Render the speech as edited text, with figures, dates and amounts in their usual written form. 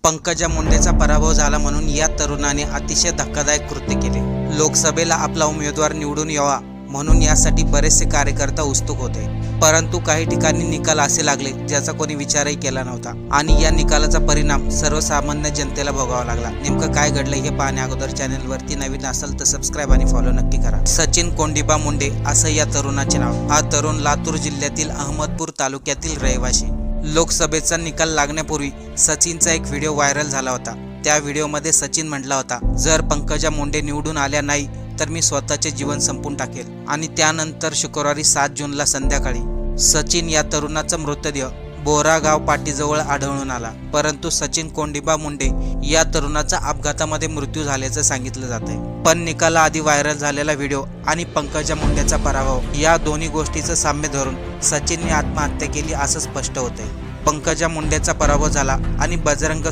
पंकजा मुंडेचा पराभव झाला म्हणून या तरुणाने अतिशय धक्कादायक कृत्य केले। लोकसभेला आपला उमेदवार निवडून यावा म्हणून यासाठी बरेचसे कार्यकर्ता उत्सुक होते, परंतु काही ठिकाणी निकाल असे लागले ज्याचा कोणी विचारही केला नव्हता आणि या निकालाचा परिणाम सर्वसामान्य जनतेला भोगावा लागला। नेमकं काय घडलं हे पाहण्या अगोदर चॅनलवरती नवीन असाल तर सबस्क्राईब आणि फॉलो नक्की करा। सचिन कोंडिबा मुंडे असं या तरुणाचे नाव। हा तरुण लातूर जिल्ह्यातील अहमदपूर तालुक्यातील रहिवासी। लोकसभेचा निकाल लागण्यापूर्वी सचिनचा एक व्हिडिओ व्हायरल झाला होता। त्या व्हिडिओमध्ये सचिन म्हटला होता, जर पंकजा मुंडे निवडून आल्या नाही तर मी स्वतःचे जीवन संपून टाकेल। आणि त्यानंतर शुक्रवारी 7 जूनला संध्याकाळी सचिन या तरुणाचा मृतदेह बोरागाव पाटीजवळ आढळून आला, परंतु सचिन कोंडिबा मुंडे या तरुणाचा अपघातामध्ये मृत्यू झाल्याचं सांगितलं जात आहे। पण निकालाआधी व्हायरल झालेला व्हिडिओ आणि पंकजा मुंडेचा पराभव या दोन्ही गोष्टीचं साम्य धरून सचिनने आत्महत्या केली असं स्पष्ट होतंय। पंकजा मुंडेचा पराभव झाला आणि बजरंग